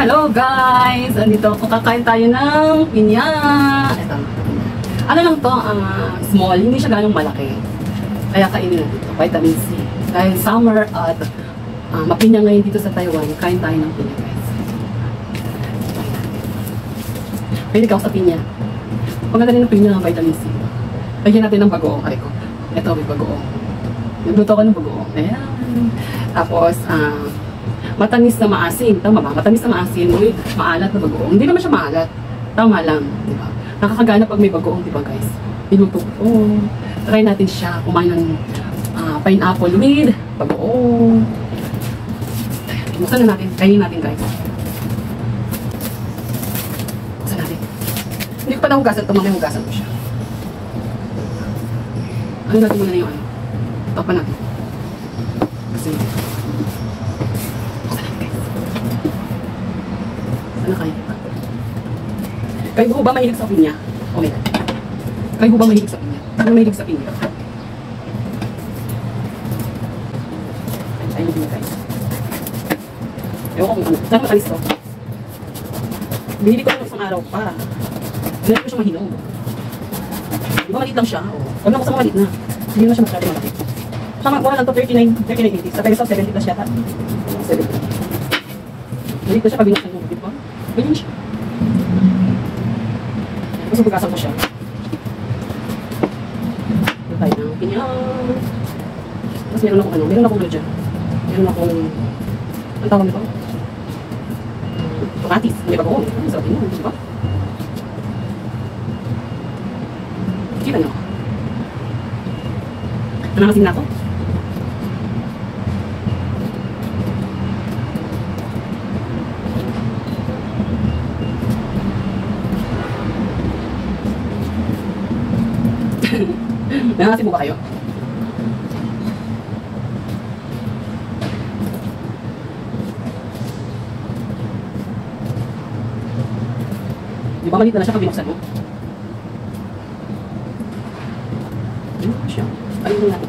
Hello guys! Andito ako, kakain tayo ng pinya. Ito. Ano lang to, small, hindi siya ganong malaki. Kaya kainin natin ito, vitamin C. Dahil summer at mapinya ngayon dito sa Taiwan, kain tayo ng pinya guys. Pwede ka ako sa pinya. Pagkanda rin ng pinya ng vitamin C. Lagyan natin ng bagoong, kare ko. Ito, may bagoong. Nagluto ko ng bagoong. Ayan. Tapos, matamis na maasim. Tama ba? Matamis na maasim. Uy, maalat na bagoong. Hindi naman siya maalat. Tama lang. Diba? Nakakagana pag may bagoong, diba guys? Niluto ko. Try natin siya. Kumain ng pineapple with bagoong. Buksan na natin. Kainin natin guys. Buksan natin. Hindi ko pa nahugasan ito. Mamaya hugasan ko siya. Ano natin muna na yung ano? Tapan natin. Kasi ano kayo? Kayo ba mahilig sa pinya? Oh my God. Kayo ba mahilig sa pinya? Ano mahilig sa pinya? Ayun din guys. Ewan ko kung ano. Saan matalis to? Binili ko ng isang araw pa. Binili ko siya mahinog. Di ba maliit lang siya? Huwag na ko sa mga maliit na. Hindi na siya masyado malaki. Siya mura lang to 39.80. Sa peso 70 plus yata. 70. Maliit ko siya pag binuksan mo. Di ba? Ganyan siya. Tapos pagkasan ko siya. Ito tayo ng pinyang. Tapos meron akong ano. Meron akong dyan. Meron akong ang tawag nito? Tomatis. May bagoong. Ang sarap yun. Di ba? Kita nyo. Nanangasin na ako. Nangangasin mo ba kayo? Di ba maliit na siya pag binuksan mo? Ano siya? Ayun mo natin.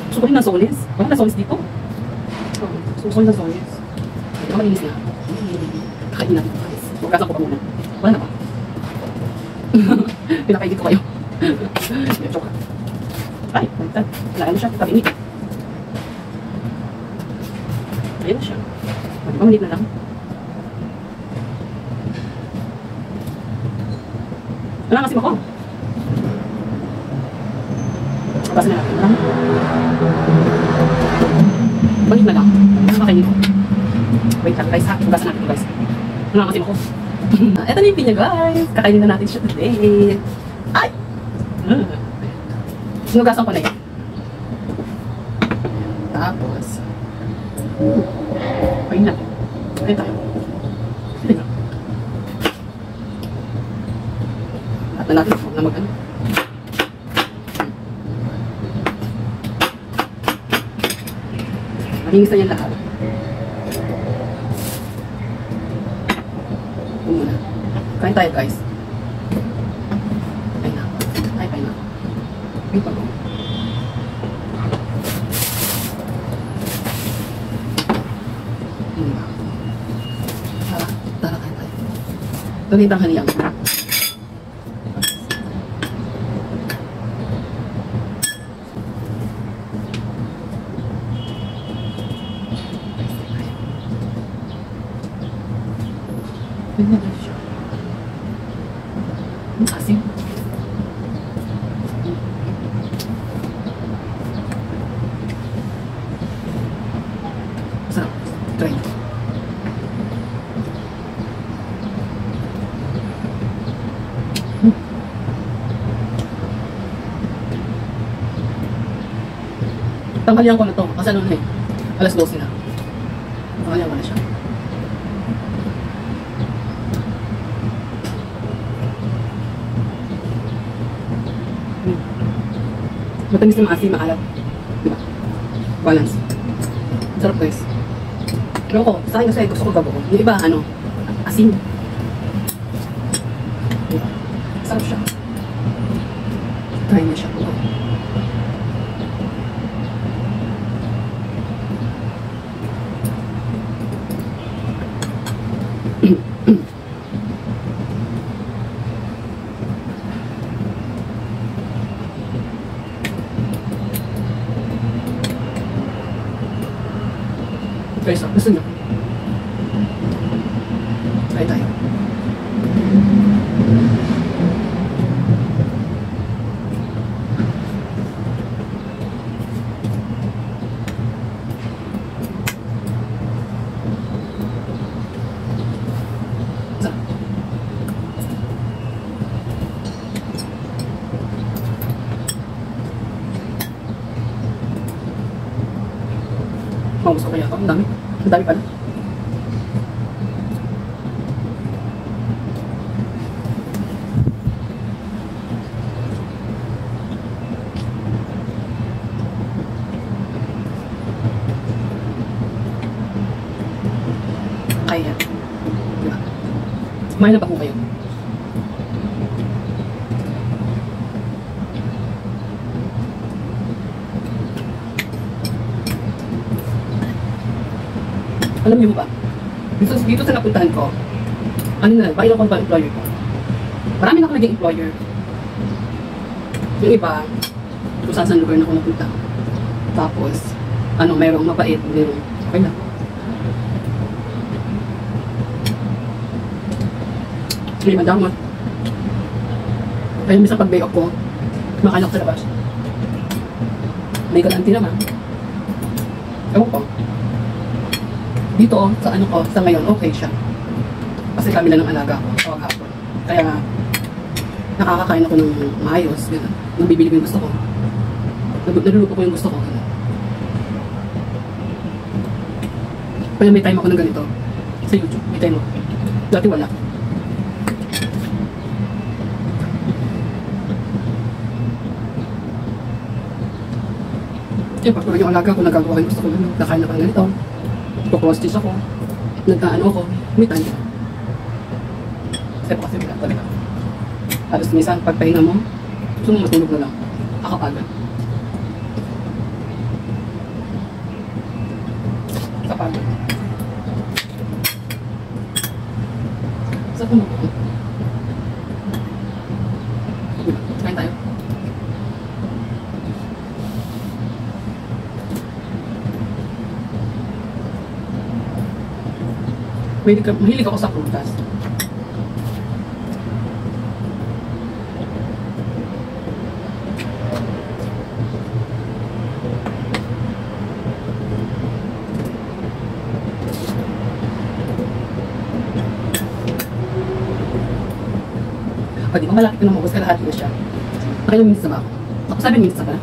Gusto ko rin ng soles. Wala na soles dito. Gusto ko rin ng soles. Hindi ka malinis na. Kakainin natin ito guys. Hugasan ko pa muna. Wala na pa. Pinakaigit ko kayo. Joke. Ay, baliktad. Wala na siya. Tabingit. Ayan na siya. Di ba maliit na lang? Nangangasim ako. Babasan na natin. Bangit na lang. Nakakainin ko. Wait lang guys ha. Hugasan natin ito guys. Nangangasim ako. Ito na yung pinya guys. Kakainin na natin siya today. Ay! Sinugasan ko na yan. Tapos kain natin. Kain tayo. Sige na. At na natin. Huwag na mag-ano. Mahinis na yan lahat. Muna. Kain tayo guys. Kain na. Ay, kain na. Wait pa ko. Tara, kain tayo. Ito na yung tanghalian. Ganyan na siya. Ang asim. Sarap. Try. Tanghalian ko na to. Kasi ano na eh. Alas 12 na. Tanghalian ko na siya. Matamis na maasim, maalat. Diba? Balance. Sarap guys. Pero ako, sa akin kasi gusto ko bago. Yung iba, ano, asin. Diba? Sarap siya. Try niya siya po. Guys, gusto nyo? Try tayo. Isa. Maubos ko kaya ito. Ang dami. Ang dami pala. Kaya. Diba? Kumain na ba po kayo? Alam niyo ba? Dito sa napuntahan ko, ano na, bailaw ko ba employer ko? Marami na ako naging employer. Yung iba, kung saan lugar na ako napunta. Tapos, mayroong mabait, mayroong okay na. May madamot. Kaya minsan pag day off ko, kumakain ako sa labas. May galanti naman. Ewan ko. Dito, sa ngayon, okay siya. Kasi kami lang ng alaga ko, tawag hapon. Kaya, nakakakain ako ng maayos, gano'n. Nabibili ko yung gusto ko. Naluluto ko yung gusto ko, gano'n. Kaya may time ako ng ganito. Sa YouTube, may time ako. Dati wala. Pag yung alaga ko, nagagawa ko yung gusto ko, gano'n. Nakain ako ng ganito. Kukrostis ako, nagkaano ako, may time. Kasi kasi wala talaga. Halos minsan, pagpahinga mo, gusto mo matulog na lang. Kakapagod. Kapagod. Saan ko mo? Kain tayo. Mahilig ako sa prutas. O, di ba malaki ko na mabos, kalahati na siya. Nakailang minutes na ba ako? Ako 7 minutes na ba?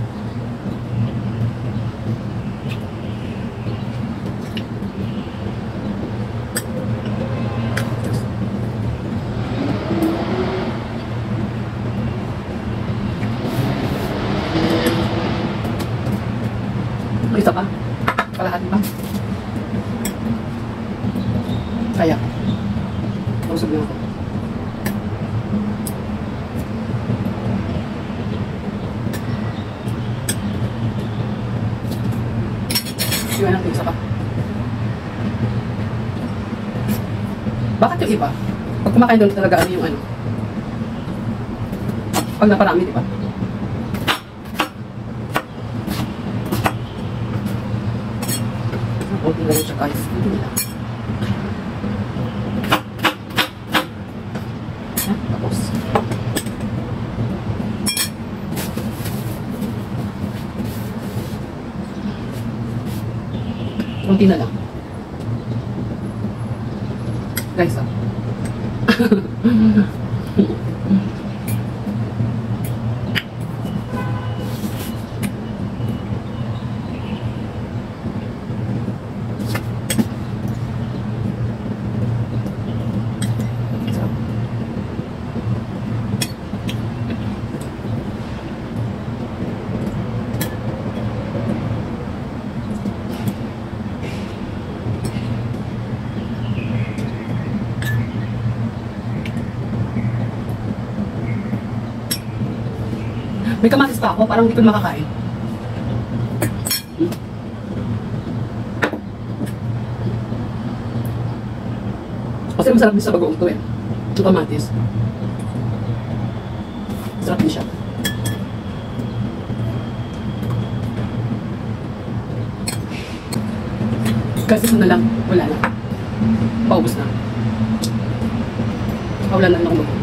Isa pa? Kalahati pa? Kaya. Mausap na ako. Siwan natin isa pa. Bakit yung iba? Pag kumakain doon talaga yung pag naparami, di ba? Okay lang siya guys. Hindi nila. Tapos. Kunti na lang. Guys, May kamatis pa ako, parang hindi ko na makakain. Kasi masarap din sa bagoong to eh. Yung kamatis. Masarap din siya. Kasi ito na lang, wala na. Paubos na. Wala na lang ako.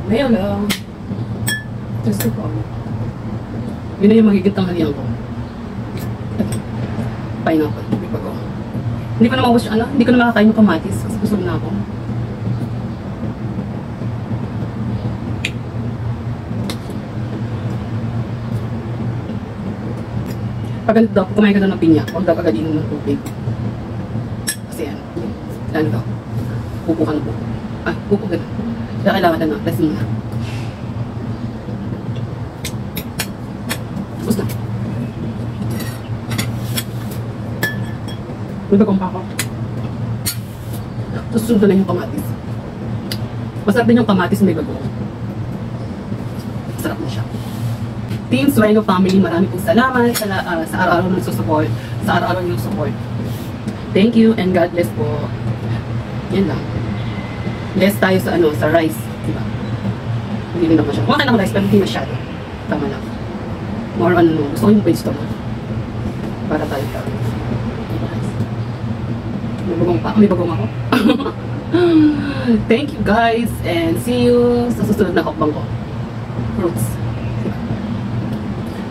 Ngayon lang. Just to follow. Yun na yung magiging tanghalian ko. Pineapple. May bago. Hindi ko na maubos yung ano. Hindi ko na makakain ng kamatis. Kasi busog na ako. Pag daw, kumain ka daw ng pinya, huwag daw agad inom ng tubig. Kasi yan. Ano daw? Pupo ka na po. Ah, pupo ka na. Kaya kailangan na press muna. Tapos na. May bagong pa ako. Tapos sunod na yung kamatis. Masarap din yung kamatis may bago. Masarap na siya. Team Sueno family, marami pong salamat sa araw-araw ng support. Sa araw-araw ng support. Thank you and God bless po. Yan lang. Less tayo sa ano, sa rice, diba? Hindi rin naman siya. Kumakain ng rice pero hindi masyado. Tama lang. More on ano, gusto ko yung vegetable. Para tayo ka. May bagong pa. May bagong ako. Thank you guys and see you sa susunod na hakbang ko. Fruits. Diba?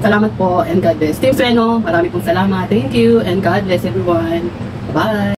Salamat po and God bless. Team Sueno, marami pong salamat. Thank you and God bless everyone. Bye!